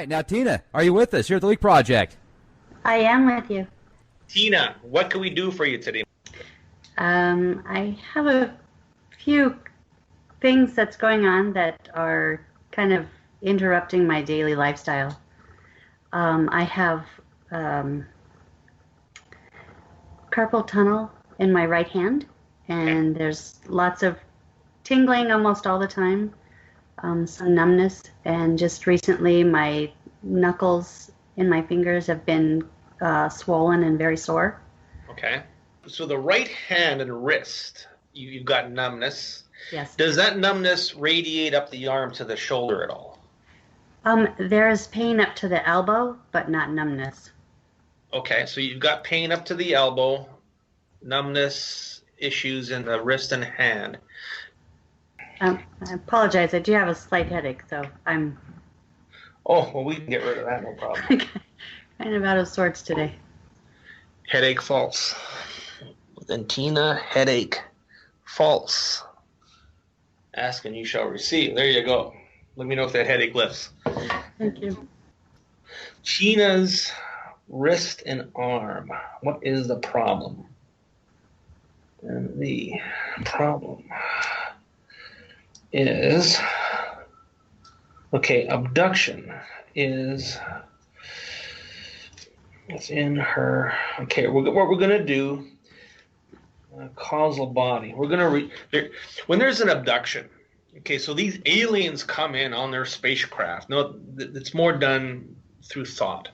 right, now Tina, are you with us here at the Leak Project? I am with you. Tina, what can we do for you today? I have a few things that's going on that are kind of interrupting my daily lifestyle. I have carpal tunnel in my right hand, and there's lots of tingling almost all the time, some numbness, and just recently my knuckles in my fingers have been swollen and very sore. Okay. So the right hand and wrist, you've got numbness. Yes. Does that numbness radiate up the arm to the shoulder at all? There's pain up to the elbow, but not numbness. Okay, so you've got pain up to the elbow, numbness issues in the wrist and hand. I apologize. I do have a slight headache, so I'm Oh, well, we can get rid of that, no problem. kind of out of sorts today. Headache false. Then Tina, headache false. Ask and you shall receive. There you go. Let me know if that headache lifts. Thank you. Tina's wrist and arm. What is the problem? And the problem is, okay, abduction is within her. Okay, what we're going to do, causal body. We're going to, when there's an abduction, okay, so these aliens come in on their spacecraft. No, it's more done through thought.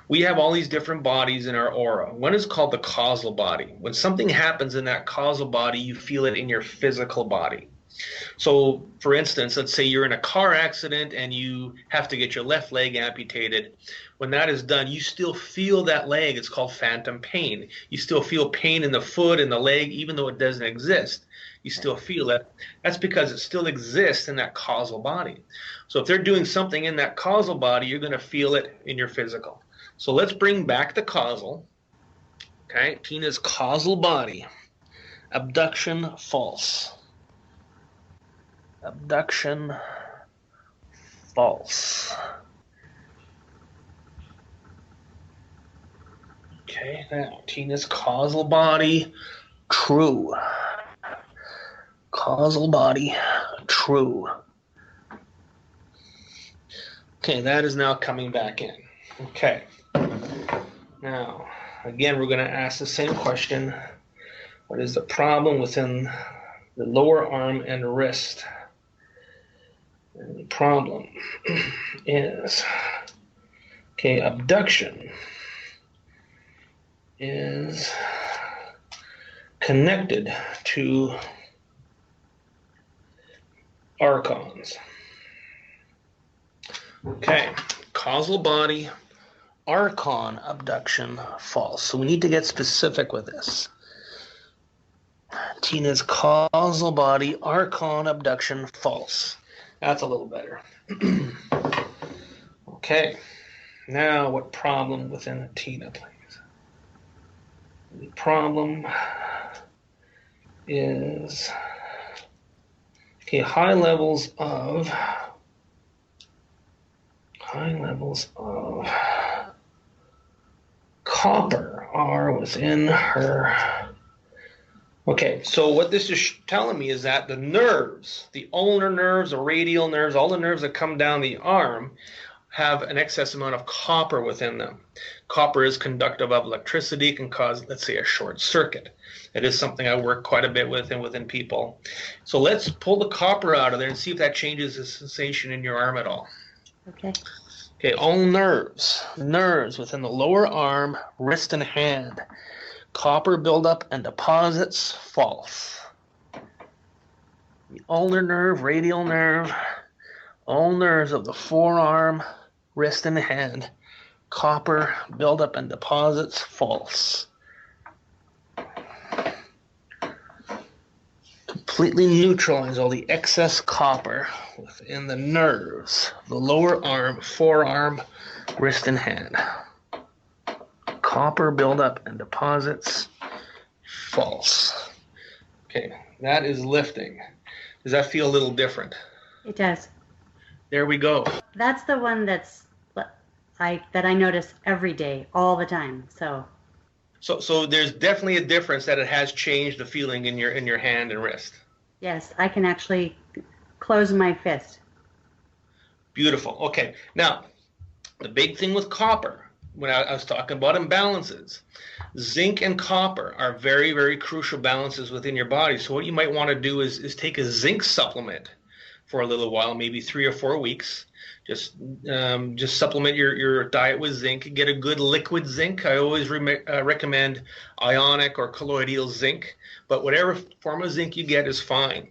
We have all these different bodies in our aura. One is called the causal body. When something happens in that causal body, you feel it in your physical body. So, for instance, let's say you're in a car accident and you have to get your left leg amputated. When that is done, you still feel that leg. It's called phantom pain. You still feel pain in the foot and the leg, even though it doesn't exist. You still feel it. That's because it still exists in that causal body. So if they're doing something in that causal body, you're going to feel it in your physical. So let's bring back the causal. Okay, Tina's causal body. Abduction false. Abduction false. Okay, now Tina's causal body true. Causal body true. Okay, that is now coming back in. Okay. Now, again, we're going to ask the same question. What is the problem within the lower arm and wrist? And the problem is, okay, abduction is connected to archons. Okay, causal body, archon abduction false. So we need to get specific with this. Tina's causal body, archon abduction false. That's a little better. Okay, now what problem within Tina, please? The problem is, okay, high levels of copper are within her. Okay, so what this is telling me is that the nerves, the ulnar nerves, the radial nerves, all the nerves that come down the arm have an excess amount of copper within them. Copper is conductive of electricity, can cause, let's say, a short circuit. It is something I work quite a bit with and within people. So let's pull the copper out of there and see if that changes the sensation in your arm at all. Okay. Okay, all nerves within the lower arm, wrist, and hand. Copper buildup and deposits false. The ulnar nerve, radial nerve, all nerves of the forearm, wrist, and hand. Copper buildup and deposits false. Completely neutralize all the excess copper within the nerves, the lower arm, forearm, wrist, and hand. Copper buildup and deposits false. Okay, that is lifting. Does that feel a little different? It does. There we go. That's the one that's that I notice every day, all the time. So there's definitely a difference that it has changed the feeling in your hand and wrist. Yes, I can actually close my fist. Beautiful. Okay. Now, the big thing with copper, when I was talking about imbalances, zinc and copper are very, very crucial balances within your body. So what you might want to do is take a zinc supplement for a little while, maybe 3 or 4 weeks. Just supplement your diet with zinc. Get a good liquid zinc. I always recommend ionic or colloidal zinc, but whatever form of zinc you get is fine.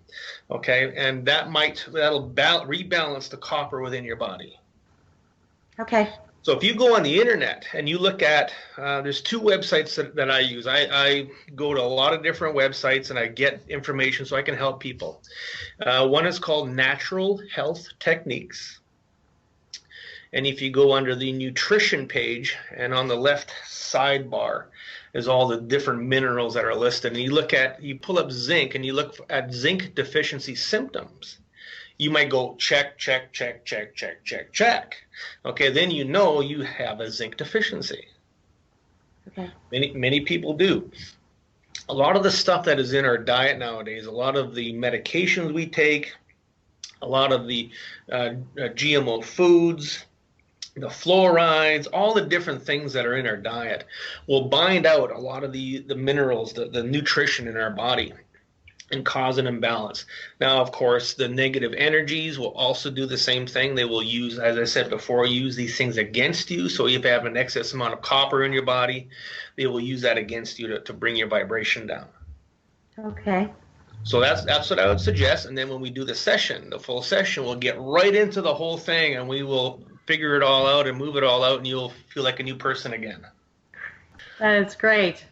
Okay, and that'll rebalance the copper within your body. Okay. So if you go on the internet and you look at, there's 2 websites that I use. I go to a lot of different websites and I get information so I can help people. One is called Natural Health Techniques. And if you go under the nutrition page and on the left sidebar is all the different minerals that are listed. And you pull up zinc and you look at zinc deficiency symptoms. You might go check, check, check, check, check, check, check. Okay, then you know you have a zinc deficiency. Okay. Many people do. A lot of the stuff that is in our diet nowadays, a lot of the medications we take, a lot of the GMO foods, the fluorides, all the different things that are in our diet will bind out a lot of the minerals, the nutrition in our body and cause an imbalance. Now, of course, the negative energies will also do the same thing. They will use, as I said before, use these things against you. So if you have an excess amount of copper in your body, they will use that against you to bring your vibration down. Okay. So that's what I would suggest. And then when we do the full session, we'll get right into the whole thing and we will figure it all out and move it all out, and you'll feel like a new person again. That's great.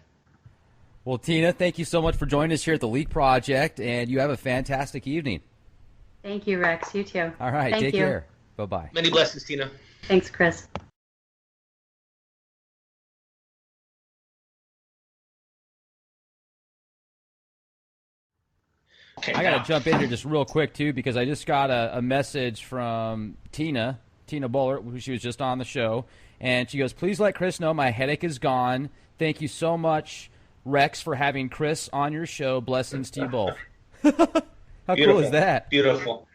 Well, Tina, thank you so much for joining us here at the Leak Project, and you have a fantastic evening. Thank you, Rex. You too. All right, Thank take you. care. Bye-bye. Many blessings, Tina. Thanks, Chris. Okay, I got to jump in here just real quick, too, because I just got a message from Tina Buller, who she was just on the show, and she goes, please let Chris know my headache is gone. Thank you so much, Rex, for having Chris on your show. Blessings to you both. How Beautiful. cool is that? Beautiful.